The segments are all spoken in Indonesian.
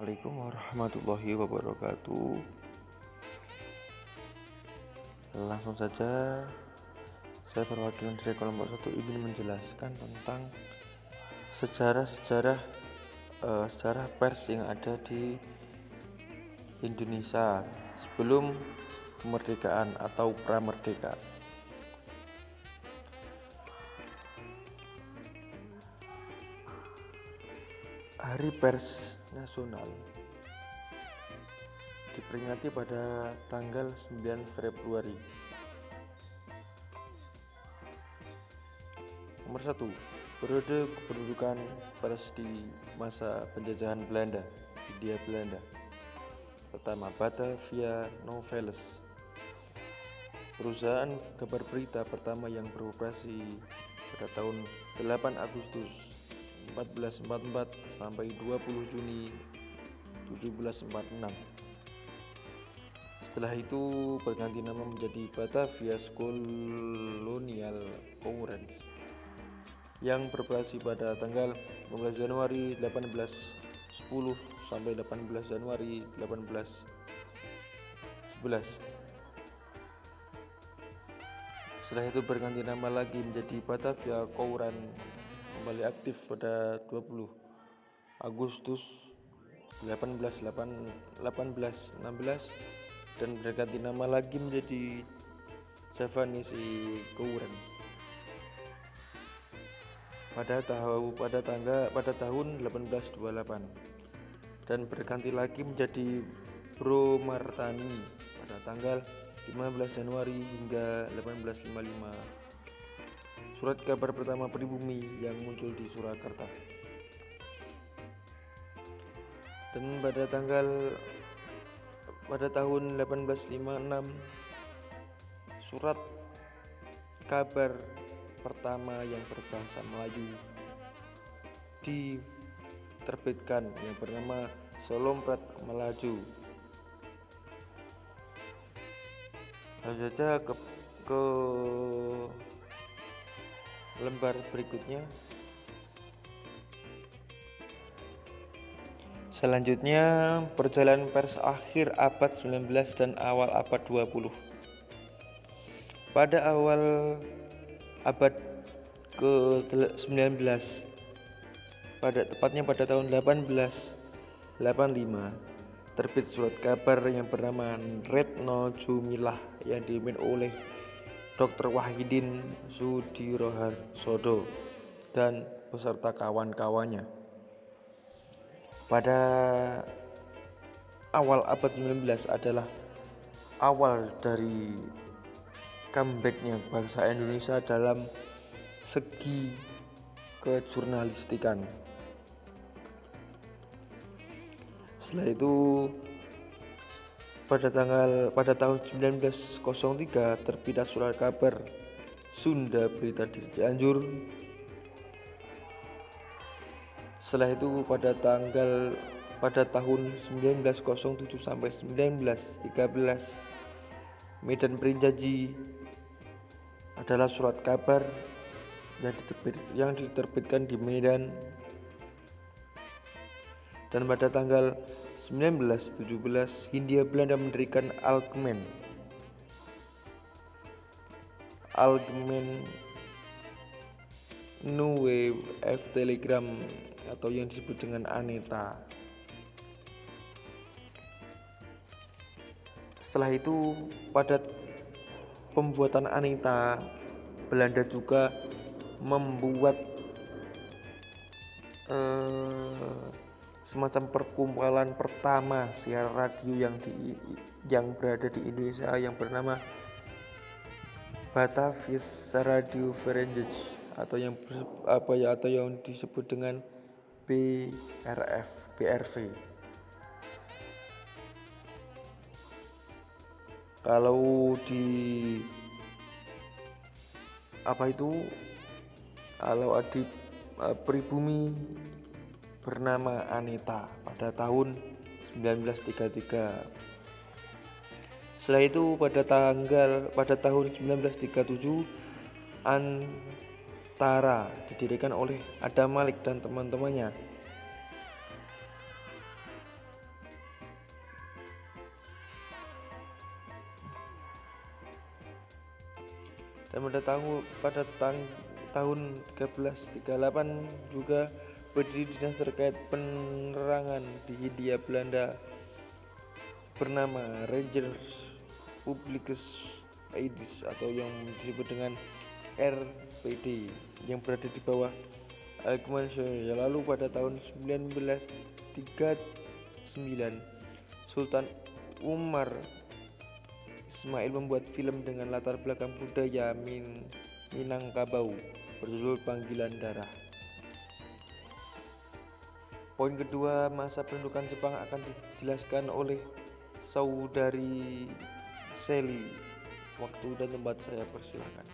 Assalamualaikum warahmatullahi wabarakatuh. Langsung saja, saya perwakilan dari kelompok 1 ingin menjelaskan tentang sejarah pers yang ada di Indonesia sebelum kemerdekaan atau pramerdeka. Hari Pers Nasional diperingati pada tanggal 9 Februari. Nomor 1. Periode kependudukan pers di masa penjajahan Belanda, Hindia Belanda. Pertama, Batavia Nouvelles, perusahaan kabar berita pertama yang beroperasi pada tahun 8 Agustus 1444 sampai 20 Juni 1746. Setelah itu berganti nama menjadi Batavia Colonial Congress yang beroperasi pada tanggal 15 Januari 1810 sampai 18 Januari 1811. Setelah itu berganti nama lagi menjadi Batavia Congress, kembali aktif pada 20 Agustus 1816 dan berganti nama lagi menjadi Javanese Congress pada tahun 1828 dan berganti lagi menjadi Bromartani pada tanggal 15 Januari hingga 1855. Surat kabar pertama pribumi yang muncul di Surakarta. Dan pada tahun 1856 surat kabar pertama yang berbahasa Melayu diterbitkan yang bernama Solompret Melaju. Lalu saja ke lembar berikutnya. Selanjutnya, perjalanan pers akhir abad 19 dan awal abad 20. Pada awal abad ke-19, tepatnya pada tahun 1885, terbit surat kabar yang bernama Retno Jumilah yang dipimpin oleh Dr. Wahidin Sudiroharsodo dan beserta kawan-kawannya. Pada awal abad 19 adalah awal dari comebacknya bangsa Indonesia dalam segi kejurnalistikan. Setelah itu pada tahun 1903 terbitlah surat kabar Sunda Berita di Cianjur. Setelah itu pada tahun 1907 sampai 1913 Medan Perinjaji adalah surat kabar yang diterbitkan di Medan. Dan pada tanggal 1917 Hindia Belanda mendirikan Algemeen Nieuwe Telegram atau yang disebut dengan Aneta. Setelah itu pada pembuatan Aneta, Belanda juga membuat semacam perkumpulan pertama siaran radio yang berada di Indonesia yang bernama Batavius Radio Verenigd atau yang disebut dengan BRV. Kalau di pribumi bernama Aneta pada tahun 1933. Setelah itu pada tahun 1937 Antara didirikan oleh Adam Malik dan teman-temannya. Dan tahun 1338 juga berdiri dinas terkait penerangan di Hindia Belanda bernama Rangers Publicus Aidis atau yang disebut dengan RPD yang berada di bawah Alkmansya. Lalu pada tahun 1939 Sultan Umar Ismail membuat film dengan latar belakang budaya Minangkabau berjudul Panggilan Darah. Poin kedua, masa pendudukan Jepang akan dijelaskan oleh Saudari Sally. Waktu dan tempat saya persilakan.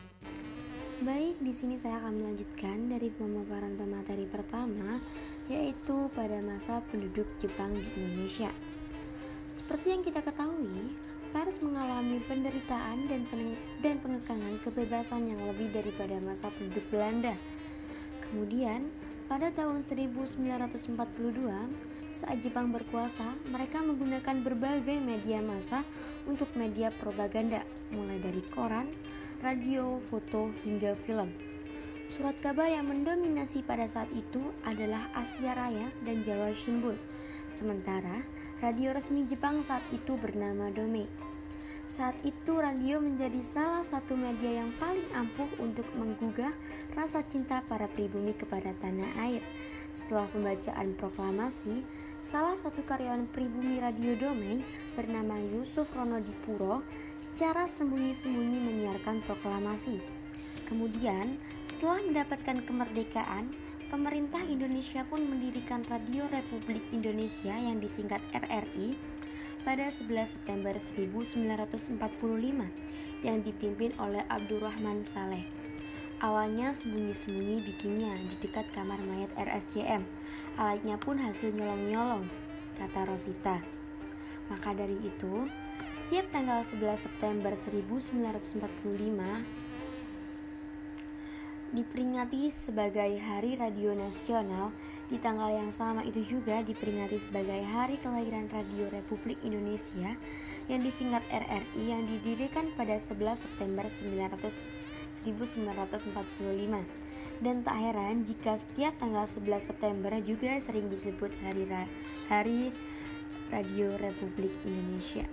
Baik, di sini saya akan melanjutkan dari pemaparan pemateri pertama, yaitu pada masa penduduk Jepang di Indonesia. Seperti yang kita ketahui, pers mengalami penderitaan dan pengekangan kebebasan yang lebih daripada masa penduduk Belanda. Kemudian, pada tahun 1942, saat Jepang berkuasa, mereka menggunakan berbagai media massa untuk media propaganda, mulai dari koran, radio, foto, hingga film. Surat kabar yang mendominasi pada saat itu adalah Asia Raya dan Jawa Shimbun. Sementara radio resmi Jepang saat itu bernama Domei. Saat itu radio menjadi salah satu media yang paling ampuh untuk menggugah rasa cinta para pribumi kepada tanah air. Setelah pembacaan proklamasi, salah satu karyawan pribumi radio Domei bernama Yusuf Ronodipuro secara sembunyi-sembunyi menyiarkan proklamasi. Kemudian, setelah mendapatkan kemerdekaan, pemerintah Indonesia pun mendirikan Radio Republik Indonesia yang disingkat RRI pada 11 September 1945 yang dipimpin oleh Abdurrahman Saleh. Awalnya sembunyi-sembunyi bikinnya di dekat kamar mayat RSCM. Alatnya pun hasil nyolong-nyolong, kata Rosita. Maka dari itu, setiap tanggal 11 September 1945 diperingati sebagai Hari Radio Nasional. Di tanggal yang sama itu juga diperingati sebagai Hari Kelahiran Radio Republik Indonesia yang disingkat RRI yang didirikan pada 11 September 1945. Dan tak heran jika setiap tanggal 11 September juga sering disebut Hari Radio Republik Indonesia.